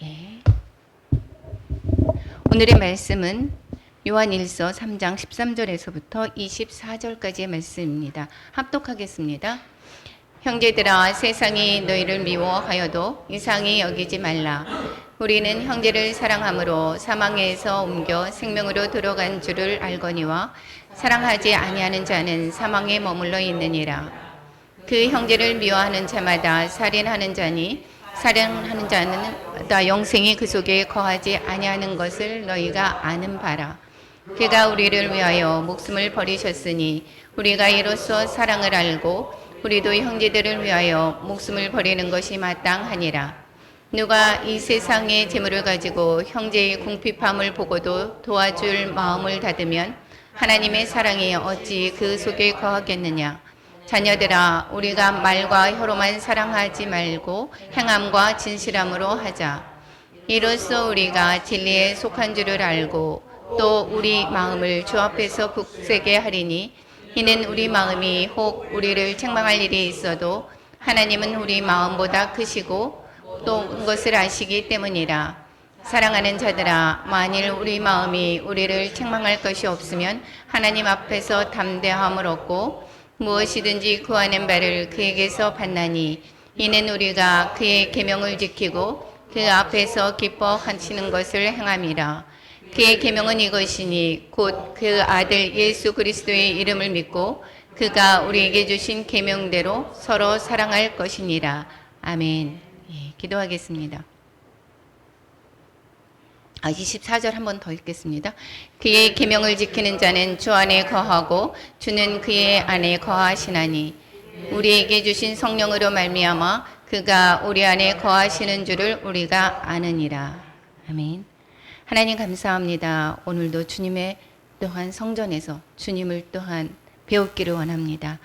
예. 오늘의 말씀은 요한일서 3장 13절에서부터 24절까지의 말씀입니다. 합독하겠습니다. 형제들아, 세상이 너희를 미워하여도 이상히 여기지 말라. 우리는 형제를 사랑함으로 사망에서 옮겨 생명으로 들어간 줄을 알거니와 사랑하지 아니하는 자는 사망에 머물러 있느니라. 그 형제를 미워하는 자마다 살인하는 자니 살인하는 자는 다 영생이 그 속에 거하지 아니하는 것을 너희가 아는 바라. 그가 우리를 위하여 목숨을 버리셨으니 우리가 이로써 사랑을 알고 우리도 형제들을 위하여 목숨을 버리는 것이 마땅하니라. 누가 이 세상의 재물을 가지고 형제의 궁핍함을 보고도 도와줄 마음을 닫으면 하나님의 사랑이 어찌 그 속에 거하겠느냐. 자녀들아, 우리가 말과 혀로만 사랑하지 말고 행함과 진실함으로 하자. 이로써 우리가 진리에 속한 줄을 알고 또 우리 마음을 주 앞에서 굳세게 하리니 이는 우리 마음이 혹 우리를 책망할 일이 있어도 하나님은 우리 마음보다 크시고 또 그것을 아시기 때문이라. 사랑하는 자들아, 만일 우리 마음이 우리를 책망할 것이 없으면 하나님 앞에서 담대함을 얻고 무엇이든지 구하는 바를 그에게서 받나니 이는 우리가 그의 계명을 지키고 그 앞에서 기뻐하시는 것을 행함이라. 그의 계명은 이것이니 곧 그 아들 예수 그리스도의 이름을 믿고 그가 우리에게 주신 계명대로 서로 사랑할 것이니라. 아멘. 예, 기도하겠습니다. 24절 한 번 더 읽겠습니다. 그의 계명을 지키는 자는 주 안에 거하고 주는 그의 안에 거하시나니 우리에게 주신 성령으로 말미암아 그가 우리 안에 거하시는 줄을 우리가 아느니라. 아멘. 하나님 감사합니다. 오늘도 주님의 또한 성전에서 주님을 또한 배웠기를 원합니다.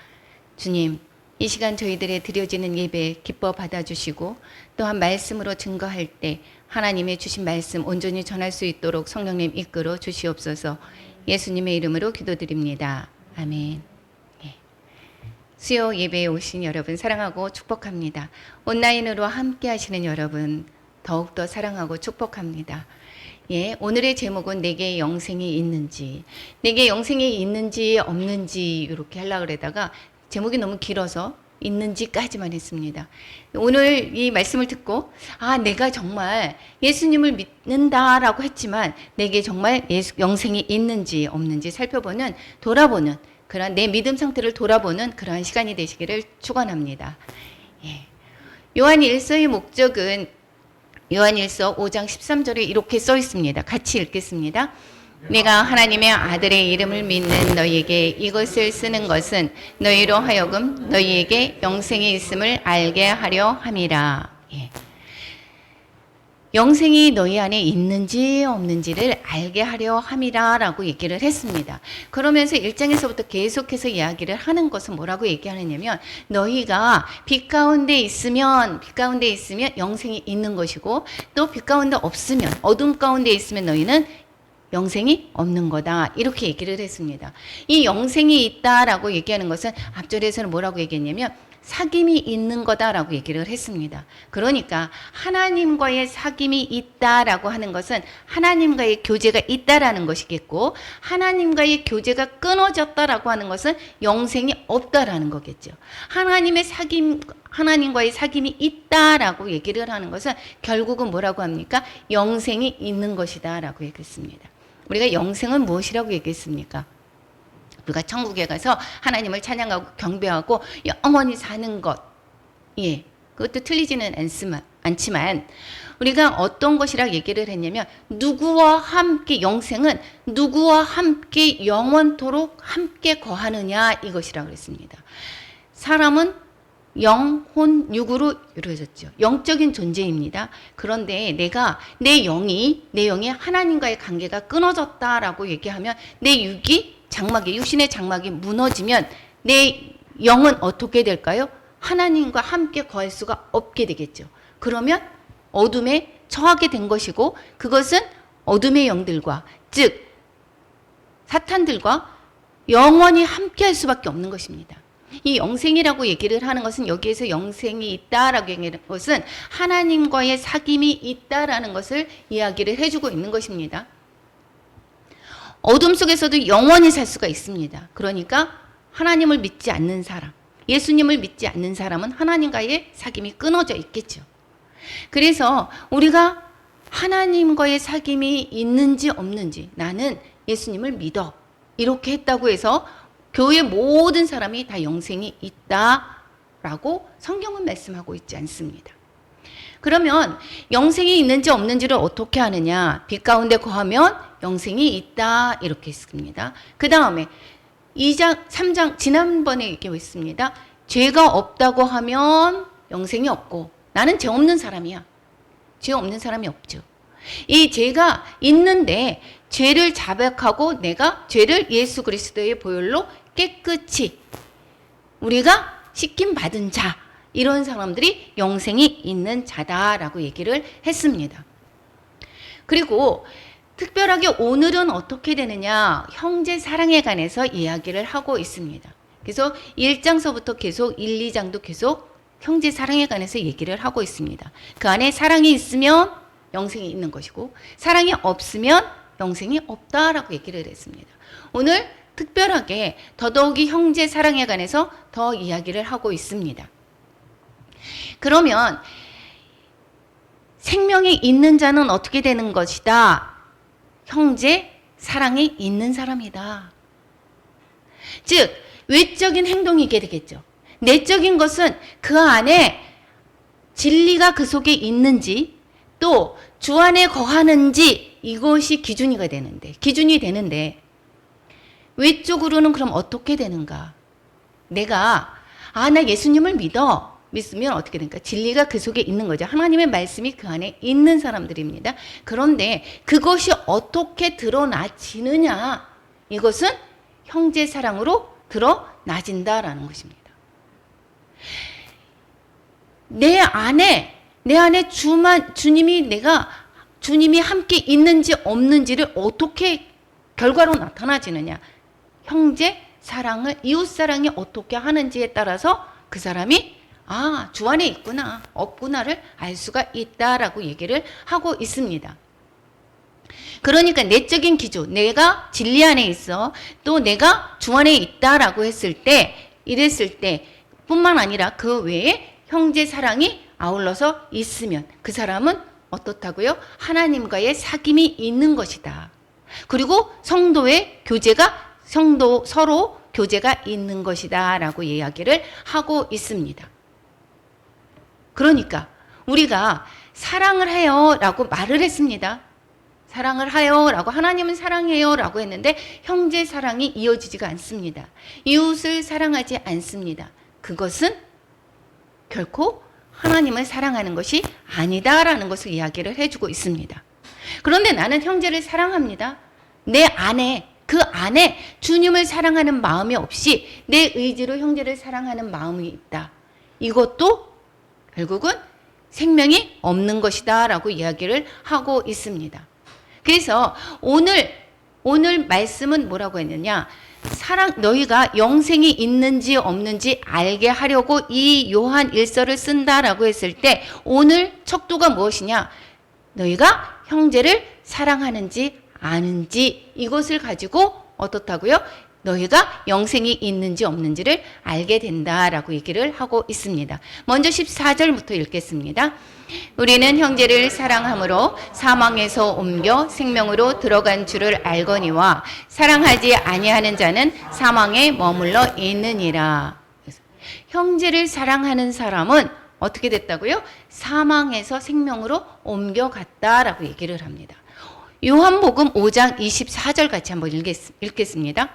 주님, 이 시간 저희들의 드려지는 예배 기뻐 받아주시고 또한 말씀으로 증거할 때 하나님의 주신 말씀 온전히 전할 수 있도록 성령님 이끌어 주시옵소서. 예수님의 이름으로 기도드립니다. 아멘. 예. 수요 예배에 오신 여러분 사랑하고 축복합니다. 온라인으로 함께 하시는 여러분 더욱더 사랑하고 축복합니다. 예, 오늘의 제목은 내게 영생이 있는지, 내게 영생이 있는지 없는지 이렇게 하려고 그러다가 제목이 너무 길어서 있는지까지만 했습니다. 오늘 이 말씀을 듣고 내가 정말 예수님을 믿는다라고 했지만 내게 정말 영생이 있는지 없는지 살펴보는 돌아보는 그런 내 믿음 상태를 돌아보는 그러한 시간이 되시기를 축원합니다. 예. 요한일서의 목적은 요한일서 5장 13절에 이렇게 써 있습니다. 같이 읽겠습니다. 내가 하나님의 아들의 이름을 믿는 너희에게 이것을 쓰는 것은 너희로 하여금 너희에게 영생이 있음을 알게 하려 함이라. 예. 영생이 너희 안에 있는지 없는지를 알게 하려 함이라 라고 얘기를 했습니다. 그러면서 1장에서부터 계속해서 이야기를 하는 것은 뭐라고 얘기하느냐면 너희가 빛 가운데 있으면 영생이 있는 것이고 또 빛 가운데 없으면 어둠 가운데 있으면 너희는 영생이 없는 거다. 이렇게 얘기를 했습니다. 이 영생이 있다라고 얘기하는 것은 앞절에서는 뭐라고 얘기했냐면 사귐이 있는 거다라고 얘기를 했습니다. 그러니까 하나님과의 사귐이 있다라고 하는 것은 하나님과의 교제가 있다라는 것이겠고 하나님과의 교제가 끊어졌다라고 하는 것은 영생이 없다라는 거겠죠. 하나님과의 사귐이 있다라고 얘기를 하는 것은 결국은 뭐라고 합니까? 영생이 있는 것이다라고 얘기했습니다. 우리가 영생은 무엇이라고 얘기했습니까? 우리가 천국에 가서 하나님을 찬양하고 경배하고 영원히 사는 것. 예, 그것도 틀리지는 않지만 우리가 어떤 것이라 얘기를 했냐면 누구와 함께 영생은 누구와 함께 영원토록 함께 거하느냐 이것이라고 그랬습니다. 사람은 영, 혼, 육으로 이루어졌죠. 영적인 존재입니다. 그런데 내 영이 하나님과의 관계가 끊어졌다라고 얘기하면 내 육신의 장막이 무너지면 내 영은 어떻게 될까요? 하나님과 함께 거할 수가 없게 되겠죠. 그러면 어둠에 처하게 된 것이고 그것은 어둠의 영들과 즉 사탄들과 영원히 함께 할 수밖에 없는 것입니다. 이 영생이라고 얘기를 하는 것은 여기에서 영생이 있다라고 얘기하는 것은 하나님과의 사귐이 있다라는 것을 이야기를 해주고 있는 것입니다. 어둠 속에서도 영원히 살 수가 있습니다. 그러니까 하나님을 믿지 않는 사람, 예수님을 믿지 않는 사람은 하나님과의 사귐이 끊어져 있겠죠. 그래서 우리가 하나님과의 사귐이 있는지 없는지, 나는 예수님을 믿어, 이렇게 했다고 해서 교회 모든 사람이 다 영생이 있다라고 성경은 말씀하고 있지 않습니다. 그러면 영생이 있는지 없는지를 어떻게 하느냐? 빛 가운데 거하면 영생이 있다, 이렇게 했습니다. 그 다음에 2장, 3장 지난번에 얘기했습니다. 죄가 없다고 하면 영생이 없고, 나는 죄 없는 사람이야. 죄 없는 사람이 없죠. 이 죄가 있는데 죄를 자백하고 내가 죄를 예수 그리스도의 보혈로 깨끗이 우리가 씻김 받은 자, 이런 사람들이 영생이 있는 자다라고 얘기를 했습니다. 그리고 특별하게 오늘은 어떻게 되느냐, 형제 사랑에 관해서 이야기를 하고 있습니다. 그래서 1장서부터 계속 1, 2장도 계속 형제 사랑에 관해서 얘기를 하고 있습니다. 그 안에 사랑이 있으면 영생이 있는 것이고, 사랑이 없으면 영생이 없다라고 얘기를 했습니다. 오늘 특별하게 더더욱이 형제 사랑에 관해서 더 이야기를 하고 있습니다. 그러면 생명이 있는 자는 어떻게 되는 것이다? 형제 사랑이 있는 사람이다. 즉 외적인 행동이게 되겠죠. 내적인 것은 그 안에 진리가 그 속에 있는지, 또 주 안에 거하는지, 이것이 기준이 되는데 외적으로는 그럼 어떻게 되는가? 내가 나 예수님을 믿으면 어떻게 되는가? 진리가 그 속에 있는 거죠. 하나님의 말씀이 그 안에 있는 사람들입니다. 그런데 그것이 어떻게 드러나지느냐? 이것은 형제 사랑으로 드러나진다라는 것입니다. 내 안에 주님이 함께 있는지 없는지를 어떻게 결과로 나타나지느냐? 형제 사랑을, 이웃 사랑이 어떻게 하는지에 따라서 그 사람이 주 안에 있구나, 없구나를 알 수가 있다라고 얘기를 하고 있습니다. 그러니까 내적인 기준, 내가 진리 안에 있어, 또 내가 주 안에 있다라고 이랬을 때 뿐만 아니라 그 외에 형제 사랑이 아울러서 있으면 그 사람은 어떻다고요? 하나님과의 사귐이 있는 것이다. 그리고 서로 교제가 있는 것이다 라고 이야기를 하고 있습니다. 그러니까 우리가 사랑을 해요 라고 말을 했습니다. 사랑을 해요 라고, 하나님은 사랑해요 라고 했는데 형제 사랑이 이어지지가 않습니다. 이웃을 사랑하지 않습니다. 그것은 결코 하나님을 사랑하는 것이 아니다라는 것을 이야기를 해주고 있습니다. 그런데 나는 형제를 사랑합니다. 그 안에 주님을 사랑하는 마음이 없이 내 의지로 형제를 사랑하는 마음이 있다. 이것도 결국은 생명이 없는 것이다 라고 이야기를 하고 있습니다. 그래서 오늘 말씀은 뭐라고 했느냐? 너희가 영생이 있는지 없는지 알게 하려고 이 요한 1서를 쓴다라고 했을 때 오늘 척도가 무엇이냐? 너희가 형제를 사랑하는지 아는지, 이것을 가지고 어떻다고요? 너희가 영생이 있는지 없는지를 알게 된다라고 얘기를 하고 있습니다. 먼저 14절부터 읽겠습니다. 우리는 형제를 사랑함으로 사망에서 옮겨 생명으로 들어간 줄을 알거니와 사랑하지 아니하는 자는 사망에 머물러 있느니라. 형제를 사랑하는 사람은 어떻게 됐다고요? 사망에서 생명으로 옮겨갔다라고 얘기를 합니다. 요한복음 5장 24절 같이 한번 읽겠습니다.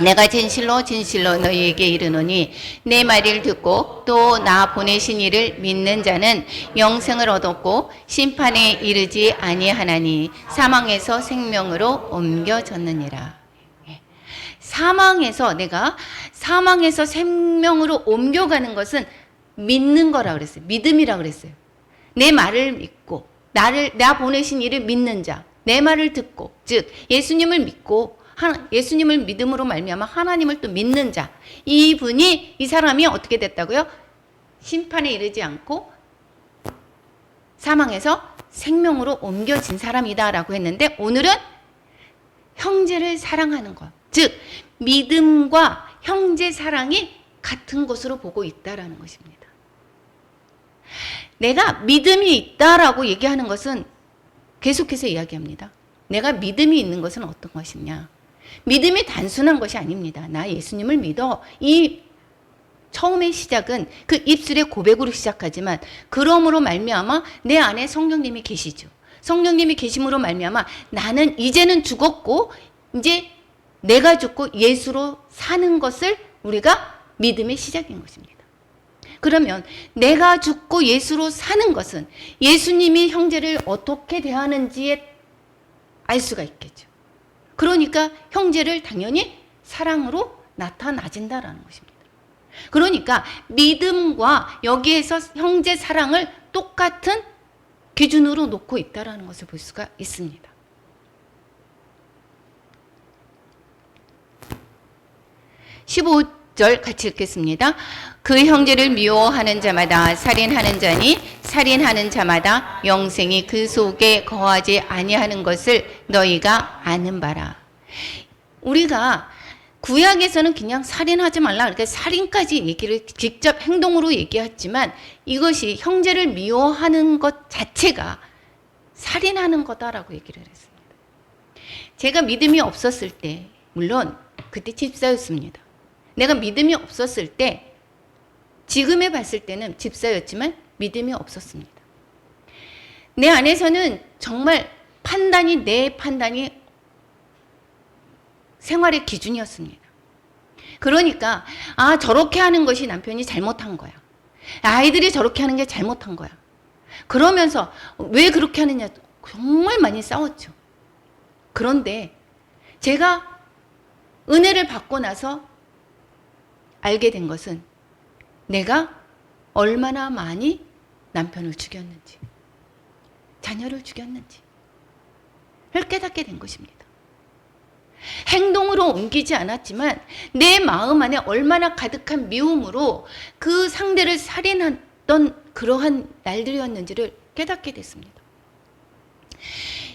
내가 진실로 너희에게 이르노니 내 말을 듣고 또 나 보내신 이를 믿는 자는 영생을 얻었고 심판에 이르지 아니하나니 사망에서 생명으로 옮겨졌느니라. 내가 사망에서 생명으로 옮겨가는 것은 믿는 거라 그랬어요. 믿음이라 그랬어요. 내 말을 믿고 나 보내신 이를 믿는 자, 내 말을 듣고, 즉 예수님을 믿고 예수님을 믿음으로 말미암아 하나님을 또 믿는 자, 이 사람이 어떻게 됐다고요? 심판에 이르지 않고 사망에서 생명으로 옮겨진 사람이다라고 했는데, 오늘은 형제를 사랑하는 것, 즉 믿음과 형제 사랑이 같은 것으로 보고 있다라는 것입니다. 내가 믿음이 있다라고 얘기하는 것은 계속해서 이야기합니다. 내가 믿음이 있는 것은 어떤 것이냐? 믿음이 단순한 것이 아닙니다. 나 예수님을 믿어. 이 처음의 시작은 그 입술의 고백으로 시작하지만, 그러므로 말미암아 내 안에 성령님이 계시죠. 성령님이 계심으로 말미암아 나는 이제는 죽었고 이제 내가 죽고 예수로 사는 것을 우리가 믿음의 시작인 것입니다. 그러면 내가 죽고 예수로 사는 것은 예수님이 형제를 어떻게 대하는지에 알 수가 있겠죠. 그러니까 형제를 당연히 사랑으로 나타나진다라는 것입니다. 그러니까 믿음과 여기에서 형제 사랑을 똑같은 기준으로 놓고 있다는 것을 볼 수가 있습니다. 15절 같이 읽겠습니다. 그 형제를 미워하는 자마다 살인하는 자니 살인하는 자마다 영생이 그 속에 거하지 아니하는 것을 너희가 아는 바라. 우리가 구약에서는 그냥 살인하지 말라, 그러니까 살인까지 얘기를 직접 행동으로 얘기했지만, 이것이 형제를 미워하는 것 자체가 살인하는 거다라고 얘기를 했습니다. 제가 믿음이 없었을 때, 물론 그때 집사였습니다. 내가 믿음이 없었을 때, 지금에 봤을 때는 집사였지만 믿음이 없었습니다. 내 안에서는 정말 내 판단이 생활의 기준이었습니다. 그러니까 저렇게 하는 것이 남편이 잘못한 거야. 아이들이 저렇게 하는 게 잘못한 거야. 그러면서 왜 그렇게 하느냐 정말 많이 싸웠죠. 그런데 제가 은혜를 받고 나서 알게 된 것은 내가 얼마나 많이 남편을 죽였는지, 자녀를 죽였는지를 깨닫게 된 것입니다. 행동으로 옮기지 않았지만 내 마음 안에 얼마나 가득한 미움으로 그 상대를 살인했던 그러한 날들이었는지를 깨닫게 됐습니다.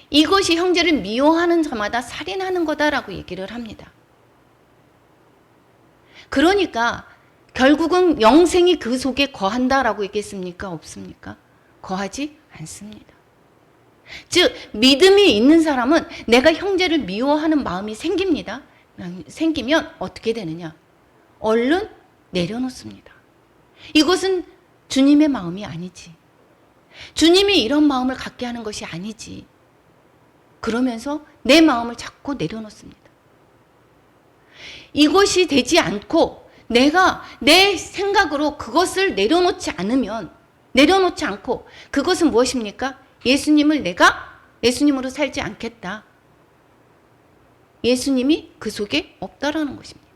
이것이 형제를 미워하는 자마다 살인하는 거다라고 얘기를 합니다. 그러니까 결국은 영생이 그 속에 거한다라고 얘기했습니까? 없습니까? 거하지 않습니다. 즉 믿음이 있는 사람은 내가 형제를 미워하는 마음이 생깁니다. 생기면 어떻게 되느냐? 얼른 내려놓습니다. 이것은 주님의 마음이 아니지. 주님이 이런 마음을 갖게 하는 것이 아니지. 그러면서 내 마음을 자꾸 내려놓습니다. 이것이 되지 않고 내가 내 생각으로 그것을 내려놓지 않고 그것은 무엇입니까? 예수님을 내가 예수님으로 살지 않겠다. 예수님이 그 속에 없다라는 것입니다.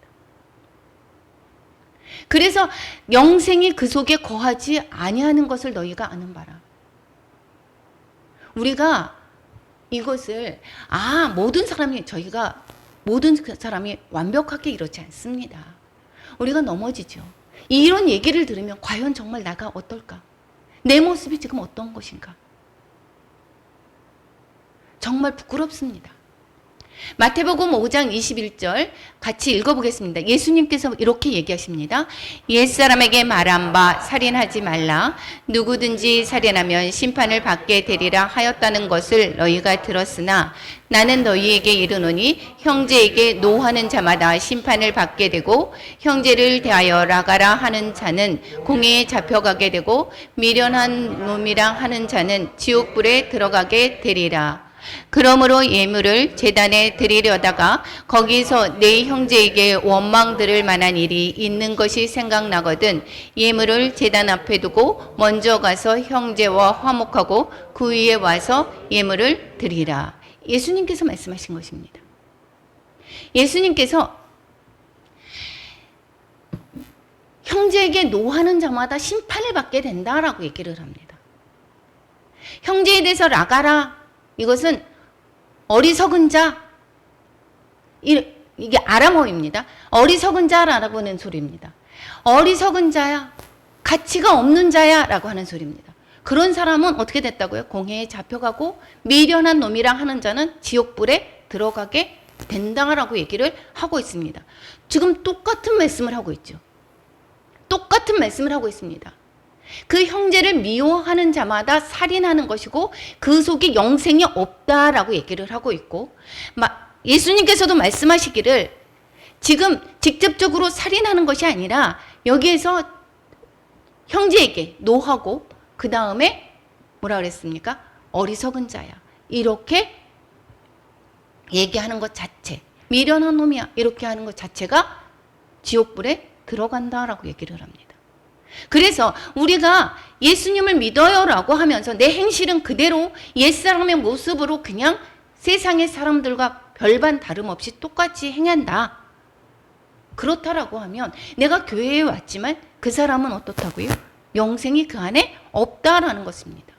그래서 영생이 그 속에 거하지 아니하는 것을 너희가 아는 바라. 우리가 이것을 모든 사람이 완벽하게 이렇지 않습니다. 우리가 넘어지죠. 이런 얘기를 들으면 과연 정말 나가 어떨까? 내 모습이 지금 어떤 것인가? 정말 부끄럽습니다. 마태복음 5장 21절 같이 읽어보겠습니다. 예수님께서 이렇게 얘기하십니다. 옛사람에게 말한 바 살인하지 말라. 누구든지 살인하면 심판을 받게 되리라 하였다는 것을 너희가 들었으나 나는 너희에게 이르노니 형제에게 노하는 자마다 심판을 받게 되고 형제를 대하여 라가라 하는 자는 공회에 잡혀가게 되고 미련한 놈이라 하는 자는 지옥불에 들어가게 되리라. 그러므로 예물을 제단에 드리려다가 거기서 내 형제에게 원망 들을 만한 일이 있는 것이 생각나거든 예물을 제단 앞에 두고 먼저 가서 형제와 화목하고 그 위에 와서 예물을 드리라. 예수님께서 말씀하신 것입니다. 예수님께서 형제에게 노하는 자마다 심판을 받게 된다라고 얘기를 합니다. 형제에 대해서 라가라, 이것은 어리석은 자, 이게 아람어입니다. 어리석은 자라고 하는 소리입니다. 어리석은 자야, 가치가 없는 자야 라고 하는 소리입니다. 그런 사람은 어떻게 됐다고요? 공회에 잡혀가고 미련한 놈이랑 하는 자는 지옥불에 들어가게 된다라고 얘기를 하고 있습니다. 지금 똑같은 말씀을 하고 있죠. 똑같은 말씀을 하고 있습니다. 그 형제를 미워하는 자마다 살인하는 것이고 그 속에 영생이 없다라고 얘기를 하고 있고, 예수님께서도 말씀하시기를 지금 직접적으로 살인하는 것이 아니라 여기에서 형제에게 노하고 그 다음에 뭐라 그랬습니까? 어리석은 자야, 이렇게 얘기하는 것 자체, 미련한 놈이야 이렇게 하는 것 자체가 지옥불에 들어간다라고 얘기를 합니다. 그래서 우리가 예수님을 믿어요라고 하면서 내 행실은 그대로 옛사람의 모습으로 그냥 세상의 사람들과 별반 다름없이 똑같이 행한다. 그렇다라고 하면 내가 교회에 왔지만 그 사람은 어떻다고요? 영생이 그 안에 없다라는 것입니다.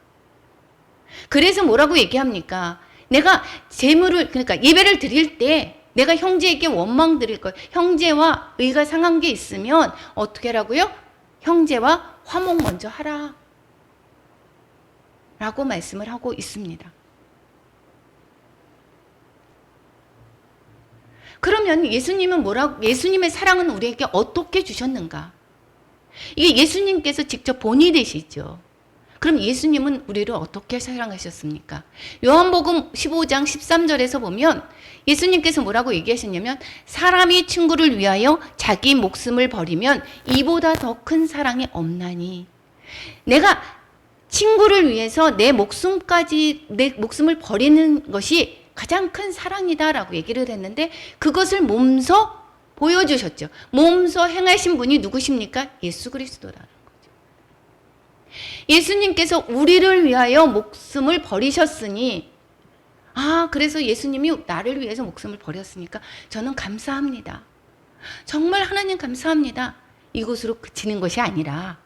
그래서 뭐라고 얘기합니까? 내가 재물을, 그러니까 예배를 드릴 때 내가 형제에게 원망 드릴 것, 형제와 의가 상한 게 있으면 어떻게 하라고요? 형제와 화목 먼저 하라 라고 말씀을 하고 있습니다. 그러면 예수님은 예수님의 사랑은 우리에게 어떻게 주셨는가? 이게 예수님께서 직접 본이 되시죠. 그럼 예수님은 우리를 어떻게 사랑하셨습니까? 요한복음 15장 13절에서 보면 예수님께서 뭐라고 얘기하셨냐면, 사람이 친구를 위하여 자기 목숨을 버리면 이보다 더 큰 사랑이 없나니. 내가 친구를 위해서 내 목숨을 버리는 것이 가장 큰 사랑이다라고 얘기를 했는데, 그것을 몸소 보여주셨죠. 몸소 행하신 분이 누구십니까? 예수 그리스도라는 거죠. 예수님께서 우리를 위하여 목숨을 버리셨으니, 그래서 예수님이 나를 위해서 목숨을 버렸으니까 저는 감사합니다. 정말 하나님 감사합니다. 이것으로 그치는 것이 아니라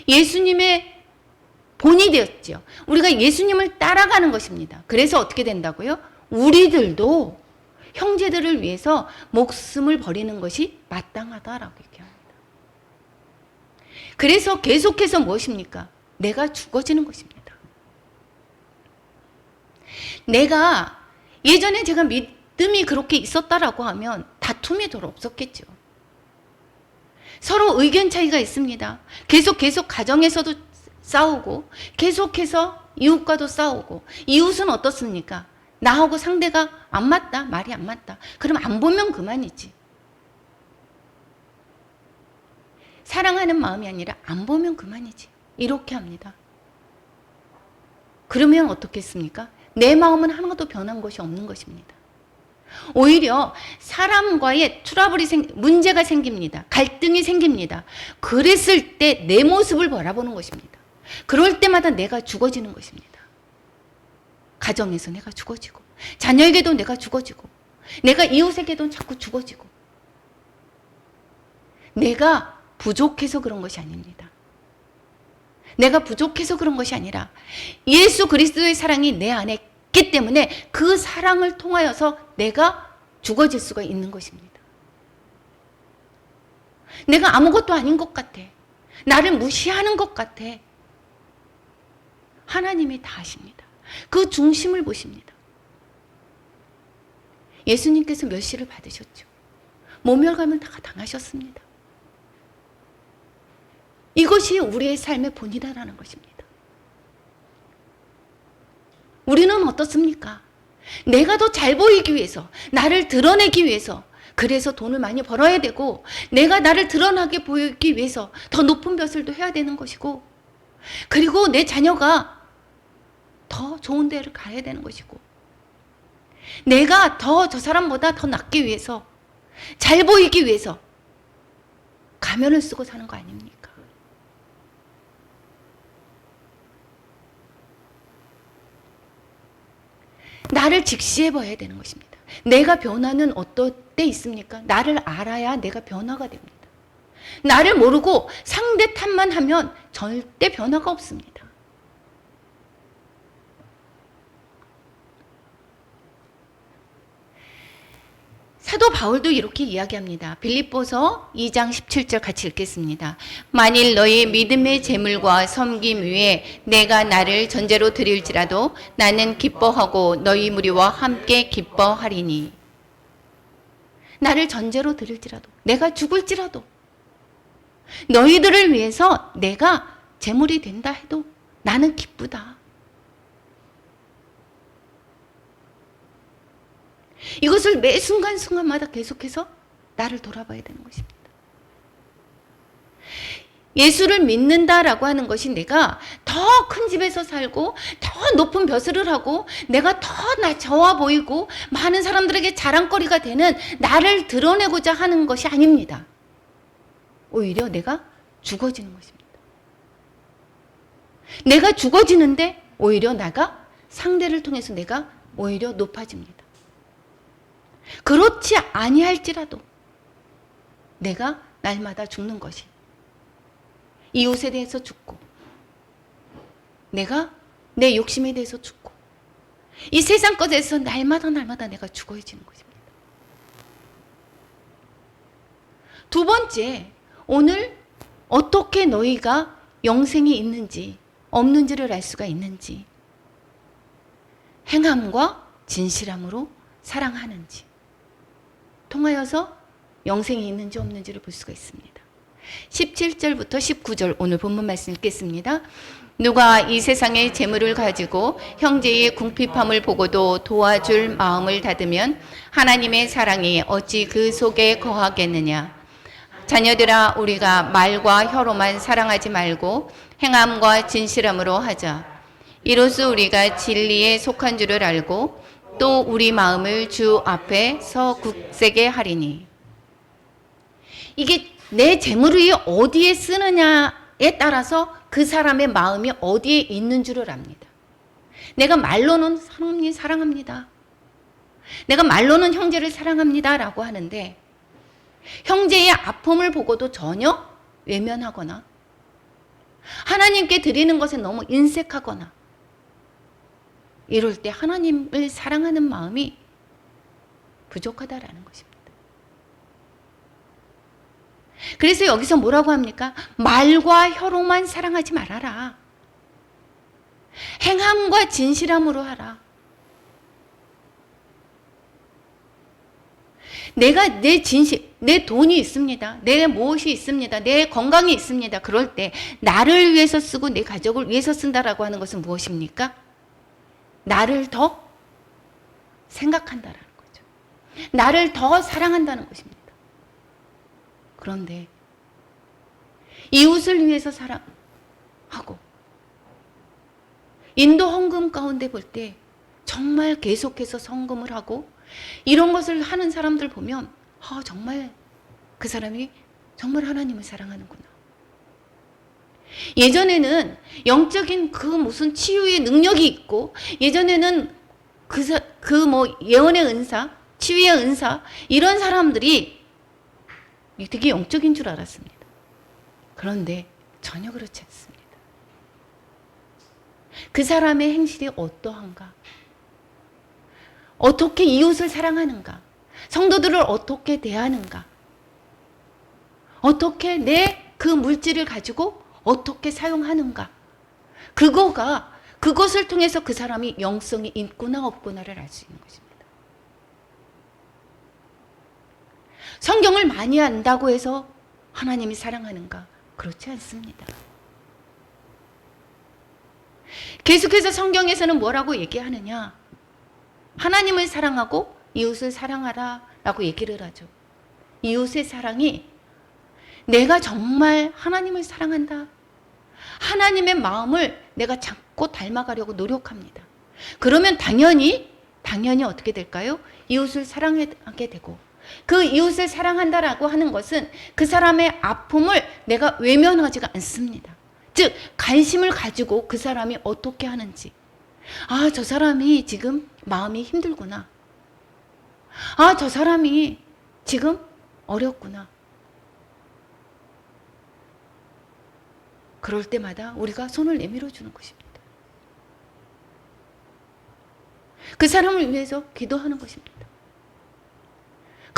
예수님의 본이 되었죠. 우리가 예수님을 따라가는 것입니다. 그래서 어떻게 된다고요? 우리들도 형제들을 위해서 목숨을 버리는 것이 마땅하다라고 얘기합니다. 그래서 계속해서 무엇입니까? 내가 죽어지는 것입니다. 내가 예전에 제가 믿음이 그렇게 있었다라고 하면 다툼이 덜 없었겠죠. 서로 의견 차이가 있습니다. 계속 가정에서도 싸우고, 계속해서 이웃과도 싸우고. 이웃은 어떻습니까? 나하고 상대가 안 맞다, 말이 안 맞다. 그럼 안 보면 그만이지. 사랑하는 마음이 아니라 안 보면 그만이지. 이렇게 합니다. 그러면 어떻겠습니까? 내 마음은 하나도 변한 것이 없는 것입니다. 오히려 사람과의 문제가 생깁니다. 갈등이 생깁니다. 그랬을 때 내 모습을 바라보는 것입니다. 그럴 때마다 내가 죽어지는 것입니다. 가정에서 내가 죽어지고, 자녀에게도 내가 죽어지고, 내가 이웃에게도 자꾸 죽어지고. 내가 부족해서 그런 것이 아닙니다. 내가 부족해서 그런 것이 아니라 예수 그리스도의 사랑이 내 안에 있기 때문에 그 사랑을 통하여서 내가 죽어질 수가 있는 것입니다. 내가 아무것도 아닌 것 같아. 나를 무시하는 것 같아. 하나님이 다 아십니다. 그 중심을 보십니다. 예수님께서 몇 시를 받으셨죠? 모멸감을 다 당하셨습니다. 이것이 우리의 삶의 본이다라는 것입니다. 우리는 어떻습니까? 내가 더 잘 보이기 위해서, 나를 드러내기 위해서, 그래서 돈을 많이 벌어야 되고, 내가 나를 드러나게 보이기 위해서 더 높은 벼슬도 해야 되는 것이고, 그리고 내 자녀가 더 좋은 데를 가야 되는 것이고, 내가 더 저 사람보다 더 낫기 위해서, 잘 보이기 위해서 가면을 쓰고 사는 거 아닙니까? 나를 직시해 봐야 되는 것입니다. 내가 변화는 어떨 때 있습니까? 나를 알아야 내가 변화가 됩니다. 나를 모르고 상대 탓만 하면 절대 변화가 없습니다. 사도 바울도 이렇게 이야기합니다. 빌립보서 2장 17절 같이 읽겠습니다. 만일 너희 믿음의 제물과 섬김 위에 내가 나를 전제로 드릴지라도 나는 기뻐하고 너희 무리와 함께 기뻐하리니. 나를 전제로 드릴지라도, 내가 죽을지라도, 너희들을 위해서 내가 제물이 된다 해도 나는 기쁘다. 이것을 매 순간순간마다 계속해서 나를 돌아봐야 되는 것입니다. 예수를 믿는다라고 하는 것이 내가 더 큰 집에서 살고 더 높은 벼슬을 하고 내가 더 좋아 보이고 많은 사람들에게 자랑거리가 되는 나를 드러내고자 하는 것이 아닙니다. 오히려 내가 죽어지는 것입니다. 내가 죽어지는데 오히려 나가 상대를 통해서 내가 오히려 높아집니다. 그렇지 아니할지라도 내가 날마다 죽는 것이 이웃에 대해서 죽고 내가 내 욕심에 대해서 죽고 이 세상 것에서 날마다 내가 죽어지는 것입니다. 두 번째, 오늘 어떻게 너희가 영생이 있는지 없는지를 알 수가 있는지, 행함과 진실함으로 사랑하는지 통하여서 영생이 있는지 없는지를 볼 수가 있습니다. 17절부터 19절 오늘 본문 말씀 읽겠습니다. 누가 이 세상의 재물을 가지고 형제의 궁핍함을 보고도 도와줄 마음을 닫으면 하나님의 사랑이 어찌 그 속에 거하겠느냐. 자녀들아, 우리가 말과 혀로만 사랑하지 말고 행함과 진실함으로 하자. 이로써 우리가 진리에 속한 줄을 알고 또 우리 마음을 주 앞에 서 굳세게 하리니. 이게 내 재물이 어디에 쓰느냐에 따라서 그 사람의 마음이 어디에 있는 줄을 압니다. 내가 말로는 하나님 사랑합니다. 내가 말로는 형제를 사랑합니다 라고 하는데 형제의 아픔을 보고도 전혀 외면하거나 하나님께 드리는 것에 너무 인색하거나 이럴 때 하나님을 사랑하는 마음이 부족하다라는 것입니다. 그래서 여기서 뭐라고 합니까? 말과 혀로만 사랑하지 말아라. 행함과 진실함으로 하라. 내가 내 진실, 내 돈이 있습니다. 내 무엇이 있습니다. 내 건강이 있습니다. 그럴 때 나를 위해서 쓰고 내 가족을 위해서 쓴다라고 하는 것은 무엇입니까? 나를 더 생각한다라는 거죠. 나를 더 사랑한다는 것입니다. 그런데 이웃을 위해서 사랑하고 인도 헌금 가운데 볼 때 정말 계속해서 헌금을 하고 이런 것을 하는 사람들 보면 정말 그 사람이 정말 하나님을 사랑하는구나. 예전에는 영적인 그 무슨 치유의 능력이 있고 예전에는 예언의 은사, 치유의 은사 이런 사람들이 되게 영적인 줄 알았습니다. 그런데 전혀 그렇지 않습니다. 그 사람의 행실이 어떠한가? 어떻게 이웃을 사랑하는가? 성도들을 어떻게 대하는가? 어떻게 내 그 물질을 가지고 어떻게 사용하는가? 그것을 통해서 그 사람이 영성이 있구나 없구나를 알 수 있는 것입니다. 성경을 많이 안다고 해서 하나님이 사랑하는가? 그렇지 않습니다. 계속해서 성경에서는 뭐라고 얘기하느냐? 하나님을 사랑하고 이웃을 사랑하라 라고 얘기를 하죠. 이웃의 사랑이 내가 정말 하나님을 사랑한다. 하나님의 마음을 내가 자꾸 닮아가려고 노력합니다. 그러면 당연히 어떻게 될까요? 이웃을 사랑하게 되고 그 이웃을 사랑한다라고 하는 것은 그 사람의 아픔을 내가 외면하지가 않습니다. 즉 관심을 가지고 그 사람이 어떻게 하는지 저 사람이 지금 마음이 힘들구나. 저 사람이 지금 어렵구나. 그럴 때마다 우리가 손을 내밀어 주는 것입니다. 그 사람을 위해서 기도하는 것입니다.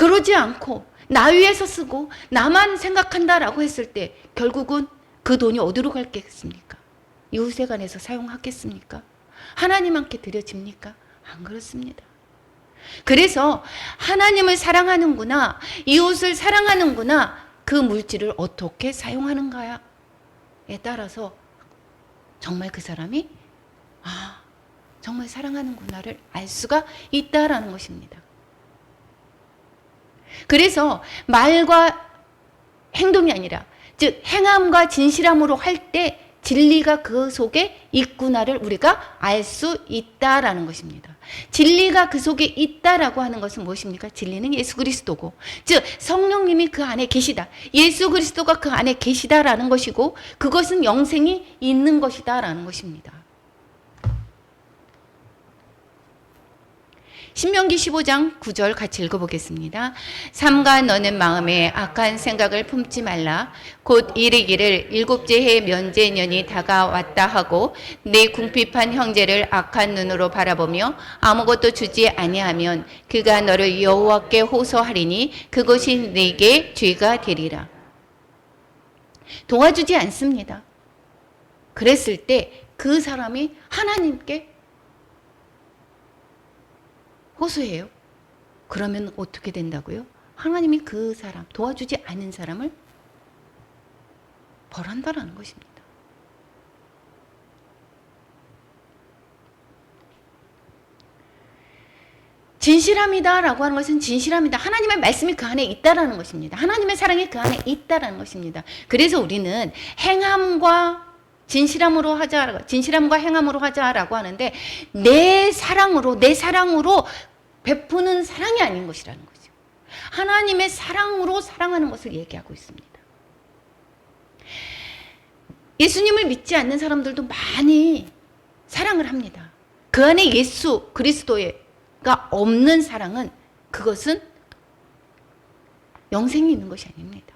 그러지 않고 나 위해서 쓰고 나만 생각한다라고 했을 때 결국은 그 돈이 어디로 갈겠습니까? 이웃에 관해서 사용하겠습니까? 하나님께 드려집니까? 안 그렇습니다. 그래서 하나님을 사랑하는구나, 이웃을 사랑하는구나, 그 물질을 어떻게 사용하는가에 따라서 정말 그 사람이 정말 사랑하는구나를 알 수가 있다라는 것입니다. 그래서 말과 행동이 아니라 즉 행함과 진실함으로 할 때 진리가 그 속에 있구나를 우리가 알 수 있다라는 것입니다. 진리가 그 속에 있다라고 하는 것은 무엇입니까? 진리는 예수 그리스도고, 즉 성령님이 그 안에 계시다, 예수 그리스도가 그 안에 계시다라는 것이고, 그것은 영생이 있는 것이다라는 것입니다. 신명기 15장 9절 같이 읽어보겠습니다. 삼가 너는 마음에 악한 생각을 품지 말라. 곧 이르기를 일곱째 해 면제년이 다가왔다 하고 내 궁핍한 형제를 악한 눈으로 바라보며 아무것도 주지 아니하면 그가 너를 여호와께 호소하리니 그것이 네게 죄가 되리라. 도와주지 않습니다. 그랬을 때 그 사람이 하나님께 호소해요. 그러면 어떻게 된다고요? 하나님이 그 사람, 도와주지 않은 사람을 벌한다라는 것입니다. 진실함이다라고 하는 것은 진실합니다. 하나님의 말씀이 그 안에 있다라는 것입니다. 하나님의 사랑이 그 안에 있다라는 것입니다. 그래서 우리는 행함과 진실함으로 하자, 진실함과 행함으로 하자라고 하는데 내 사랑으로 베푸는 사랑이 아닌 것이라는 거죠. 하나님의 사랑으로 사랑하는 것을 얘기하고 있습니다. 예수님을 믿지 않는 사람들도 많이 사랑을 합니다. 그 안에 예수 그리스도가 없는 사랑은 그것은 영생이 있는 것이 아닙니다.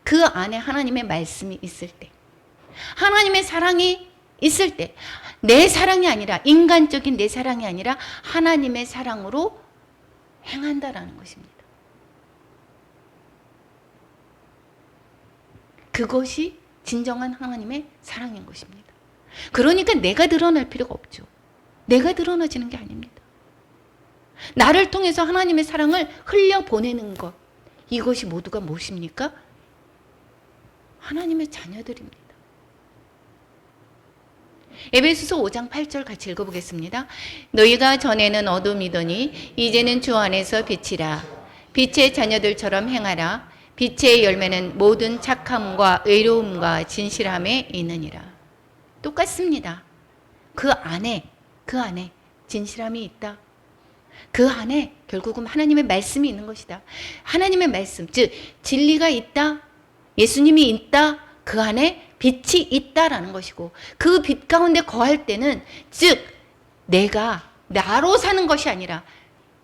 그 안에 하나님의 말씀이 있을 때, 하나님의 사랑이 있을 때, 내 사랑이 아니라, 인간적인 내 사랑이 아니라 하나님의 사랑으로 행한다라는 것입니다. 그것이 진정한 하나님의 사랑인 것입니다. 그러니까 내가 드러날 필요가 없죠. 내가 드러나지는 게 아닙니다. 나를 통해서 하나님의 사랑을 흘려보내는 것, 이것이 모두가 무엇입니까? 하나님의 자녀들입니다. 에베소서 5장 8절 같이 읽어보겠습니다. 너희가 전에는 어둠이더니 이제는 주 안에서 빛이라. 빛의 자녀들처럼 행하라. 빛의 열매는 모든 착함과 의로움과 진실함에 있느니라. 똑같습니다. 그 안에 진실함이 있다. 그 안에 결국은 하나님의 말씀이 있는 것이다. 하나님의 말씀, 즉 진리가 있다. 예수님이 있다. 그 안에 빛이 있다라는 것이고, 그 빛 가운데 거할 때는 즉 내가 나로 사는 것이 아니라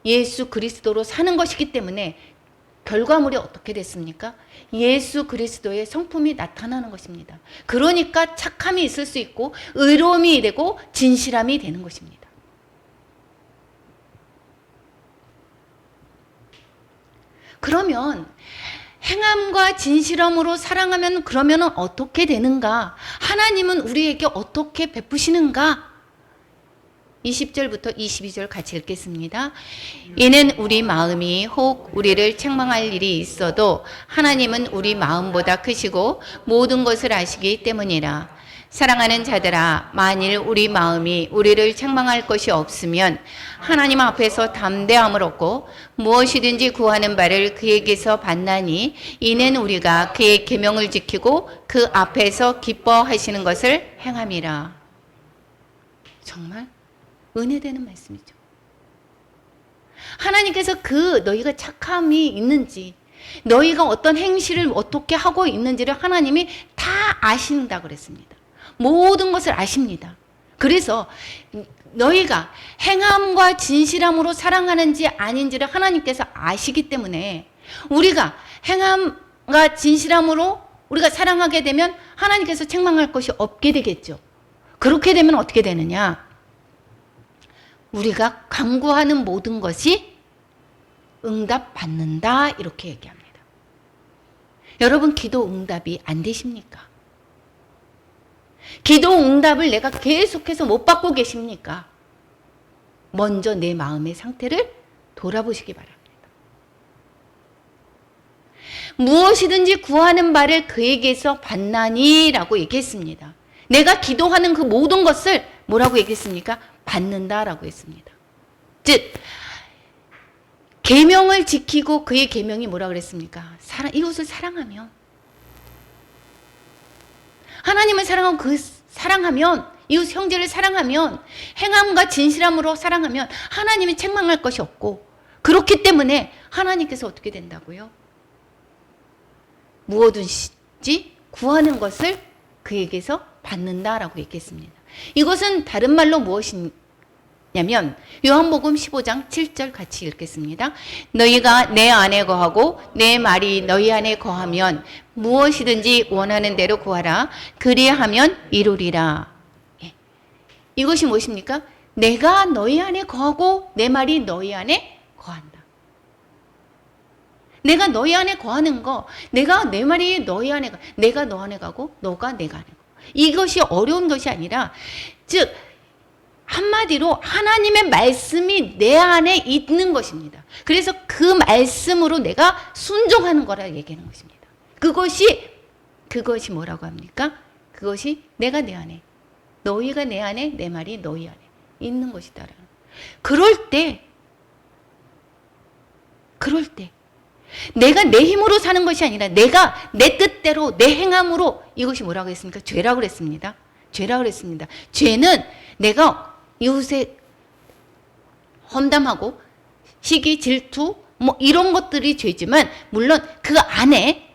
예수 그리스도로 사는 것이기 때문에 결과물이 어떻게 됐습니까? 예수 그리스도의 성품이 나타나는 것입니다. 그러니까 착함이 있을 수 있고 의로움이 되고 진실함이 되는 것입니다. 그러면 행함과 진실함으로 사랑하면 그러면 어떻게 되는가? 하나님은 우리에게 어떻게 베푸시는가? 20절부터 22절 같이 읽겠습니다. 이는 우리 마음이 혹 우리를 책망할 일이 있어도 하나님은 우리 마음보다 크시고 모든 것을 아시기 때문이라. 사랑하는 자들아, 만일 우리 마음이 우리를 책망할 것이 없으면 하나님 앞에서 담대함을 얻고 무엇이든지 구하는 바를 그에게서 받나니 이는 우리가 그의 계명을 지키고 그 앞에서 기뻐하시는 것을 행함이라. 정말 은혜되는 말씀이죠. 하나님께서 너희가 착함이 있는지, 너희가 어떤 행실을 어떻게 하고 있는지를 하나님이 다 아신다 그랬습니다. 모든 것을 아십니다. 그래서 너희가 행함과 진실함으로 사랑하는지 아닌지를 하나님께서 아시기 때문에 우리가 행함과 진실함으로 우리가 사랑하게 되면 하나님께서 책망할 것이 없게 되겠죠. 그렇게 되면 어떻게 되느냐? 우리가 강구하는 모든 것이 응답 받는다 이렇게 얘기합니다. 여러분 기도 응답이 안 되십니까? 기도 응답을 내가 계속해서 못 받고 계십니까? 먼저 내 마음의 상태를 돌아보시기 바랍니다. 무엇이든지 구하는 바를 그에게서 받나니 라고 얘기했습니다. 내가 기도하는 그 모든 것을 뭐라고 얘기했습니까? 받는다 라고 했습니다. 즉 계명을 지키고 그의 계명이 뭐라 그랬습니까? 이웃을 사랑하면, 하나님을 사랑하고 사랑하면, 이웃 형제를 사랑하면, 행함과 진실함으로 사랑하면 하나님이 책망할 것이 없고, 그렇기 때문에 하나님께서 어떻게 된다고요? 무엇든지 구하는 것을 그에게서 받는다라고 얘기했습니다. 이것은 다른 말로 무엇이냐면 요한복음 15장 7절 같이 읽겠습니다. 너희가 내 안에 거하고 내 말이 너희 안에 거하면 무엇이든지 원하는 대로 구하라. 그리하면 이루리라. 이것이 무엇입니까? 내가 너희 안에 거하고 내 말이 너희 안에 거한다. 내가 너희 안에 거하는 거, 내가 내 말이 너희 안에 가, 내가 너 안에 가고 너가 내가 안에 가고, 이것이 어려운 것이 아니라, 즉 한마디로 하나님의 말씀이 내 안에 있는 것입니다. 그래서 그 말씀으로 내가 순종하는 거라 얘기하는 것입니다. 그것이 뭐라고 합니까? 그것이 내가 내 안에, 너희가 내 안에, 내 말이 너희 안에 있는 것이다. 그럴 때 내가 내 힘으로 사는 것이 아니라 내가 내 뜻대로 내 행함으로, 이것이 뭐라고 했습니까? 죄라고 그랬습니다. 죄라고 그랬습니다. 죄는 내가 이웃에 험담하고 시기, 질투 뭐 이런 것들이 죄지만, 물론 그 안에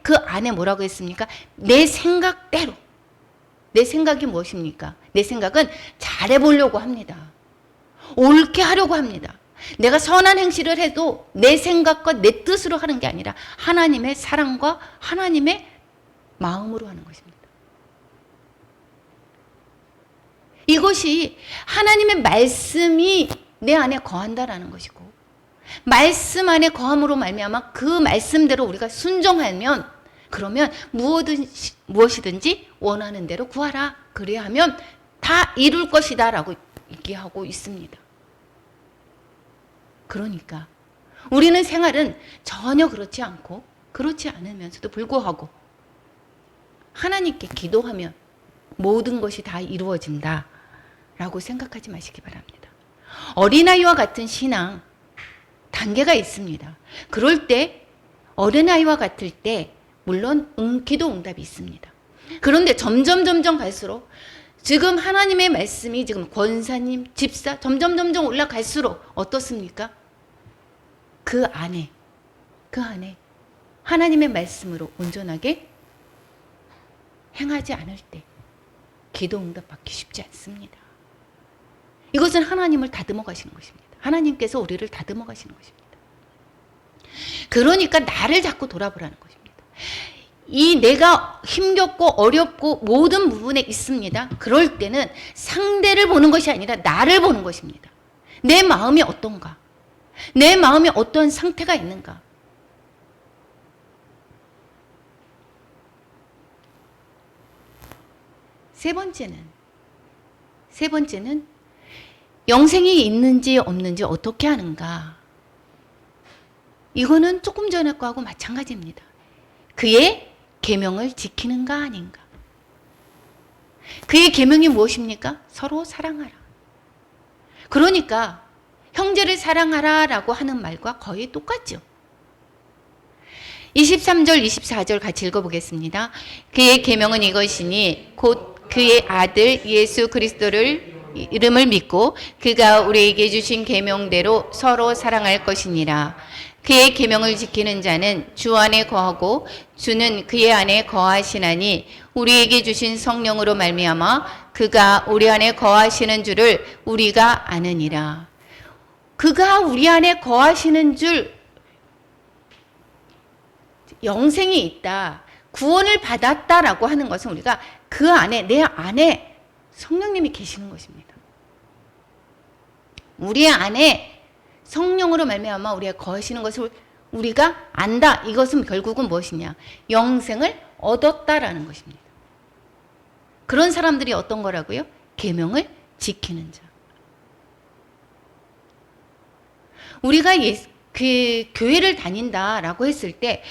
뭐라고 했습니까? 내 생각대로. 내 생각이 무엇입니까? 내 생각은 잘해보려고 합니다. 옳게 하려고 합니다. 내가 선한 행실을 해도 내 생각과 내 뜻으로 하는 게 아니라 하나님의 사랑과 하나님의 마음으로 하는 것입니다. 이것이 하나님의 말씀이 내 안에 거한다라는 것이고, 말씀 안에 거함으로 말미암아 그 말씀대로 우리가 순종하면, 그러면 무엇이든지 원하는 대로 구하라. 그래야 하면 다 이룰 것이다 라고 얘기하고 있습니다. 그러니까 우리는 생활은 전혀 그렇지 않고, 그렇지 않으면서도 불구하고 하나님께 기도하면 모든 것이 다 이루어진다 라고 생각하지 마시기 바랍니다. 어린아이와 같은 신앙 단계가 있습니다. 그럴 때, 어린아이와 같을 때 물론 기도 응답이 있습니다. 그런데 점점 갈수록, 지금 하나님의 말씀이 지금 권사님, 집사 점점 올라갈수록 어떻습니까? 그 안에 하나님의 말씀으로 온전하게 행하지 않을 때 기도 응답 받기 쉽지 않습니다. 이것은 하나님을 다듬어 가시는 것입니다. 하나님께서 우리를 다듬어 가시는 것입니다. 그러니까 나를 자꾸 돌아보라는 것입니다. 이 내가 힘겹고 어렵고 모든 부분에 있습니다. 그럴 때는 상대를 보는 것이 아니라 나를 보는 것입니다. 내 마음이 어떤가? 내 마음이 어떤 상태가 있는가? 세 번째는 영생이 있는지 없는지 어떻게 하는가? 이거는 조금 전에 거하고 마찬가지입니다. 그의 계명을 지키는가 아닌가? 그의 계명이 무엇입니까? 서로 사랑하라. 그러니까 형제를 사랑하라라고 하는 말과 거의 똑같죠. 23절, 24절 같이 읽어보겠습니다. 그의 계명은 이것이니 곧 그의 아들 예수 그리스도를 이름을 믿고 그가 우리에게 주신 계명대로 서로 사랑할 것이니라. 그의 계명을 지키는 자는 주 안에 거하고 주는 그의 안에 거하시나니 우리에게 주신 성령으로 말미암아 그가 우리 안에 거하시는 줄을 우리가 아느니라. 그가 우리 안에 거하시는 줄, 영생이 있다, 구원을 받았다라고 하는 것은 우리가 그 안에, 내 안에 성령님이 계시는 것입니다. 우리 안에 성령으로 말미암아 우리가 거하시는 것을 우리가 안다. 이것은 결국은 무엇이냐? 영생을 얻었다라는 것입니다. 그런 사람들이 어떤 거라고요? 계명을 지키는 자. 우리가 그 교회를 다닌다라고 했을 때,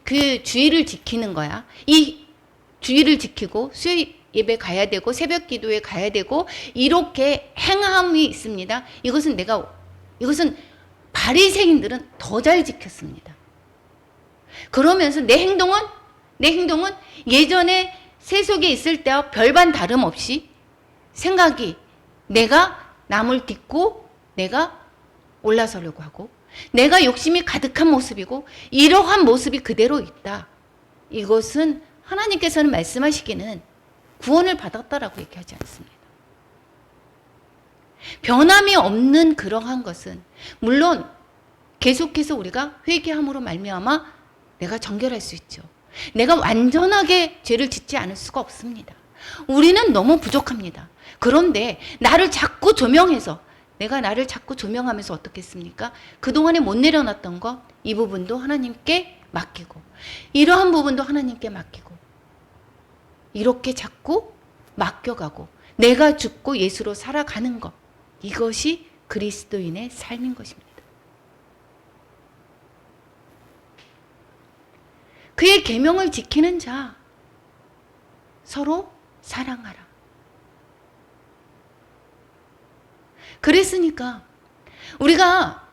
그 주의를 지키는 거야. 이 주의를 지키고 수요 예배 가야 되고 새벽 기도에 가야 되고 이렇게 행함이 있습니다. 이것은 바리새인들은 더 잘 지켰습니다. 그러면서 내 행동은 예전에 세속에 있을 때와 별반 다름없이 생각이 내가 남을 딛고 내가 올라서려고 하고 내가 욕심이 가득한 모습이고 이러한 모습이 그대로 있다. 이것은 하나님께서는 말씀하시기는 구원을 받았다라고 얘기하지 않습니다. 변함이 없는 그러한 것은 물론 계속해서 우리가 회개함으로 말미암아 내가 정결할 수 있죠. 내가 완전하게 죄를 짓지 않을 수가 없습니다. 우리는 너무 부족합니다. 그런데 나를 자꾸 조명해서 내가 나를 자꾸 조명하면서 어떻겠습니까? 그동안에 못 내려놨던 것, 이 부분도 하나님께 맡기고 이러한 부분도 하나님께 맡기고 이렇게 자꾸 맡겨가고 내가 죽고 예수로 살아가는 것, 이것이 그리스도인의 삶인 것입니다. 그의 계명을 지키는 자, 서로 사랑하라. 그랬으니까 우리가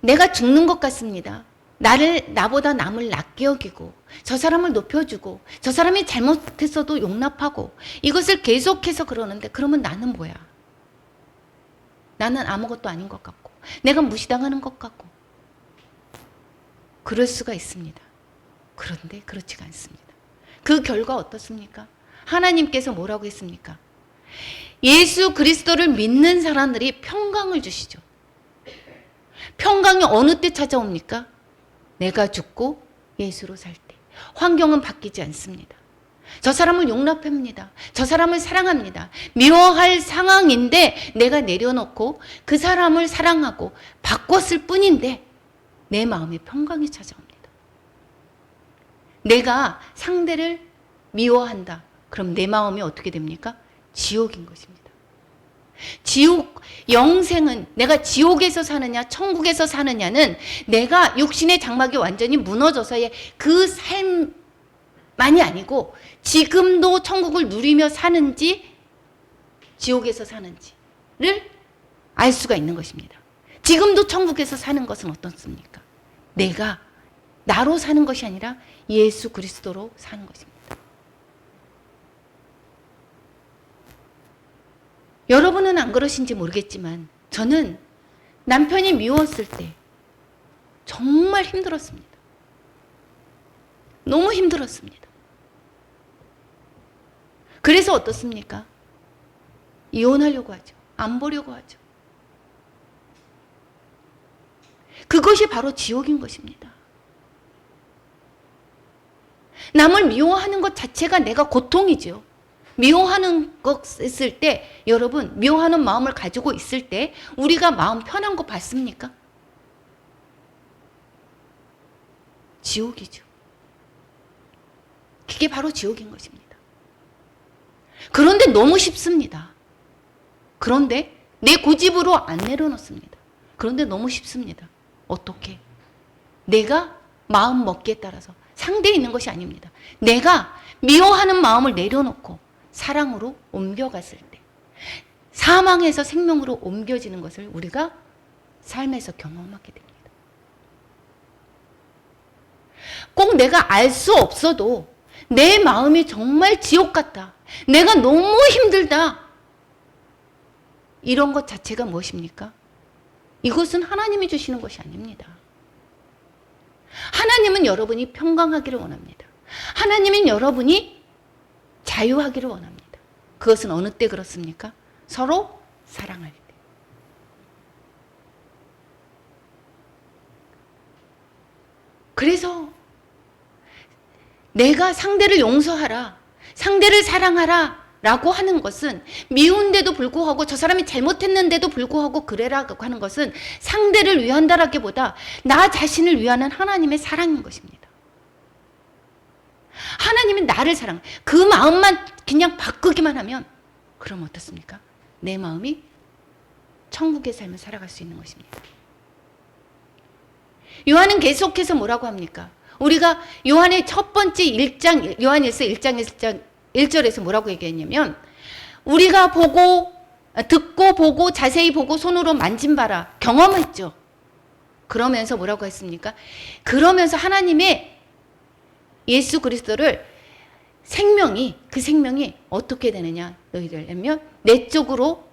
내가 죽는 것 같습니다. 나보다 남을 낮게 여기고 저 사람을 높여주고 저 사람이 잘못했어도 용납하고 이것을 계속해서 그러는데 그러면 나는 뭐야? 나는 아무것도 아닌 것 같고 내가 무시당하는 것 같고 그럴 수가 있습니다. 그런데 그렇지가 않습니다. 그 결과 어떻습니까? 하나님께서 뭐라고 했습니까? 예수 그리스도를 믿는 사람들이 평강을 주시죠. 평강이 어느 때 찾아옵니까? 내가 죽고 예수로 살 때. 환경은 바뀌지 않습니다. 저 사람을 용납합니다. 저 사람을 사랑합니다. 미워할 상황인데 내가 내려놓고 그 사람을 사랑하고 바꿨을 뿐인데 내 마음에 평강이 찾아옵니다. 내가 상대를 미워한다. 그럼 내 마음이 어떻게 됩니까? 지옥인 것입니다. 지옥, 영생은 내가 지옥에서 사느냐 천국에서 사느냐는 내가 육신의 장막이 완전히 무너져서의 그 삶만이 아니고 지금도 천국을 누리며 사는지 지옥에서 사는지를 알 수가 있는 것입니다. 지금도 천국에서 사는 것은 어떻습니까? 내가 나로 사는 것이 아니라 예수 그리스도로 사는 것입니다. 여러분은 안 그러신지 모르겠지만 저는 남편이 미웠을 때 정말 힘들었습니다. 너무 힘들었습니다. 그래서 어떻습니까? 이혼하려고 하죠. 안 보려고 하죠. 그것이 바로 지옥인 것입니다. 남을 미워하는 것 자체가 내가 고통이죠. 미워하는 것 있을 때 여러분 미워하는 마음을 가지고 있을 때 우리가 마음 편한 거 봤습니까? 지옥이죠. 그게 바로 지옥인 것입니다. 그런데 너무 쉽습니다. 그런데 내 고집으로 안 내려놓습니다. 그런데 너무 쉽습니다. 어떻게? 내가 마음 먹기에 따라서 상대에 있는 것이 아닙니다. 내가 미워하는 마음을 내려놓고 사랑으로 옮겨갔을 때 사망에서 생명으로 옮겨지는 것을 우리가 삶에서 경험하게 됩니다. 꼭 내가 알 수 없어도 내 마음이 정말 지옥 같다. 내가 너무 힘들다. 이런 것 자체가 무엇입니까? 이것은 하나님이 주시는 것이 아닙니다. 하나님은 여러분이 평강하기를 원합니다. 하나님은 여러분이 자유하기를 원합니다. 그것은 어느 때 그렇습니까? 서로 사랑할 때. 그래서 내가 상대를 용서하라, 상대를 사랑하라 라고 하는 것은, 미운데도 불구하고 저 사람이 잘못했는데도 불구하고 그래라고 하는 것은 상대를 위한다라기보다 나 자신을 위하는 하나님의 사랑인 것입니다. 하나님이 나를 사랑, 그 마음만 그냥 바꾸기만 하면 그럼 어떻습니까? 내 마음이 천국의 삶을 살아갈 수 있는 것입니다. 요한은 계속해서 뭐라고 합니까? 우리가 요한의 첫 번째 1장, 요한일서 1장 1절에서 뭐라고 얘기했냐면, 우리가 보고, 듣고 보고 자세히 보고 손으로 만진바라, 경험했죠. 그러면서 뭐라고 했습니까? 그러면서 하나님의 예수 그리스도를 그 생명이 어떻게 되느냐, 너희들 하면 내적으로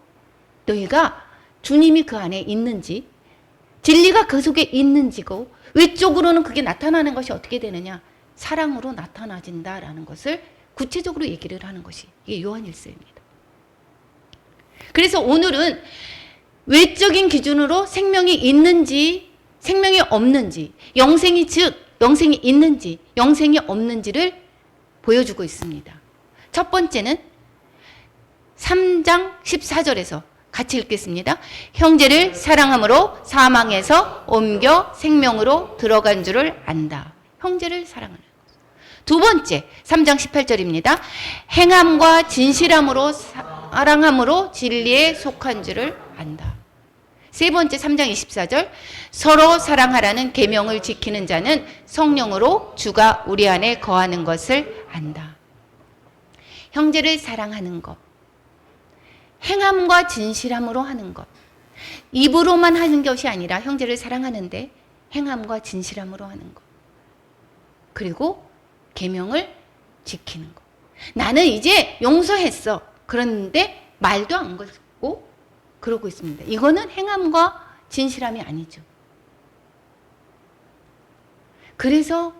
너희가 주님이 그 안에 있는지, 진리가 그 속에 있는지고, 외적으로는 그게 나타나는 것이 어떻게 되느냐, 사랑으로 나타나진다라는 것을 구체적으로 얘기를 하는 것이 이게 요한일서입니다. 그래서 오늘은 외적인 기준으로 생명이 있는지 생명이 없는지, 영생이 있는지 영생이 없는지를 보여주고 있습니다. 첫 번째는 3장 14절에서 같이 읽겠습니다. 형제를 사랑함으로 사망에서 옮겨 생명으로 들어간 줄을 안다. 형제를 사랑하는 것. 두 번째 3장 18절입니다. 행함과 진실함으로 사랑함으로 진리에 속한 줄을 안다. 세 번째 3장 24절, 서로 사랑하라는 계명을 지키는 자는 성령으로 주가 우리 안에 거하는 것을 안다. 형제를 사랑하는 것, 행함과 진실함으로 하는 것, 입으로만 하는 것이 아니라 형제를 사랑하는데 행함과 진실함으로 하는 것, 그리고 계명을 지키는 것. 나는 이제 용서했어. 그런데 말도 안 걸고 그러고 있습니다. 이거는 행함과 진실함이 아니죠. 그래서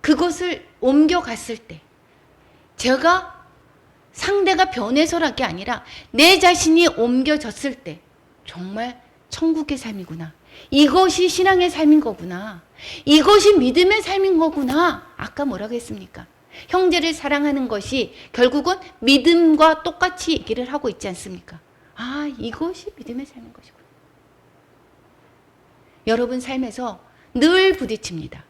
그것을 옮겨갔을 때, 제가 상대가 변해서랄 게 아니라 내 자신이 옮겨졌을 때 정말 천국의 삶이구나. 이것이 신앙의 삶인 거구나. 이것이 믿음의 삶인 거구나. 아까 뭐라고 했습니까? 형제를 사랑하는 것이 결국은 믿음과 똑같이 얘기를 하고 있지 않습니까? 아, 이것이 믿음의 삶인 것이구나. 여러분 삶에서 늘 부딪힙니다.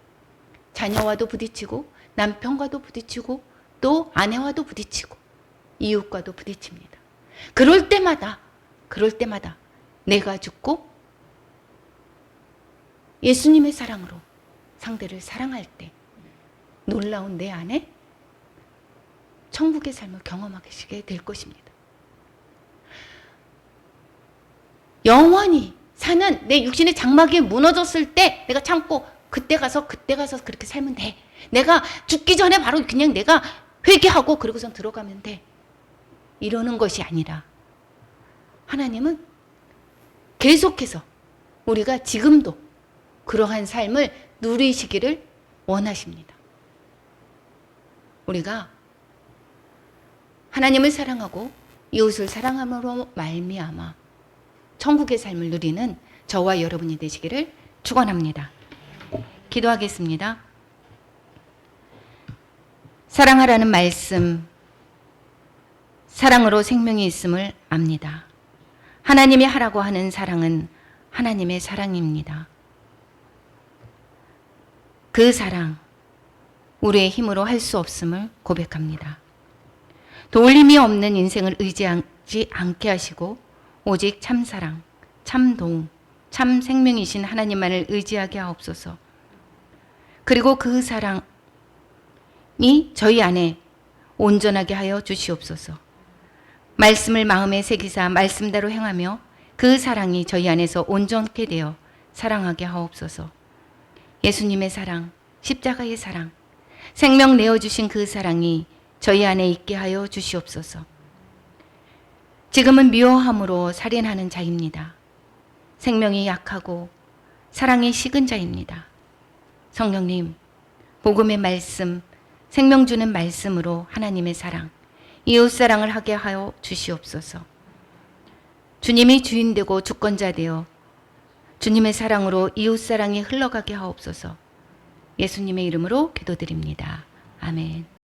자녀와도 부딪히고, 남편과도 부딪히고, 또 아내와도 부딪히고, 이웃과도 부딪힙니다. 그럴 때마다 내가 죽고 예수님의 사랑으로 상대를 사랑할 때 놀라운 내 안에 천국의 삶을 경험하시게 될 것입니다. 영원히 사는 내 육신의 장막이 무너졌을 때 내가 참고 그때 가서 그렇게 살면 돼. 내가 죽기 전에 바로 그냥 내가 회개하고 그러고선 들어가면 돼. 이러는 것이 아니라 하나님은 계속해서 우리가 지금도 그러한 삶을 누리시기를 원하십니다. 우리가 하나님을 사랑하고 이웃을 사랑함으로 말미암아 천국의 삶을 누리는 저와 여러분이 되시기를 축원합니다. 기도하겠습니다. 사랑하라는 말씀, 사랑으로 생명이 있음을 압니다. 하나님이 하라고 하는 사랑은 하나님의 사랑입니다. 그 사랑, 우리의 힘으로 할 수 없음을 고백합니다. 도울림이 없는 인생을 의지하지 않게 하시고 오직 참사랑, 참도움, 참 생명이신 하나님만을 의지하게 하옵소서. 그리고 그 사랑이 저희 안에 온전하게 하여 주시옵소서. 말씀을 마음에 새기사 말씀대로 행하며 그 사랑이 저희 안에서 온전케 되어 사랑하게 하옵소서. 예수님의 사랑, 십자가의 사랑, 생명 내어주신 그 사랑이 저희 안에 있게 하여 주시옵소서. 지금은 미워함으로 살인하는 자입니다. 생명이 약하고 사랑이 식은 자입니다. 성령님, 복음의 말씀, 생명 주는 말씀으로 하나님의 사랑, 이웃사랑을 하게 하여 주시옵소서. 주님이 주인 되고 주권자 되어 주님의 사랑으로 이웃사랑이 흘러가게 하옵소서. 예수님의 이름으로 기도드립니다. 아멘.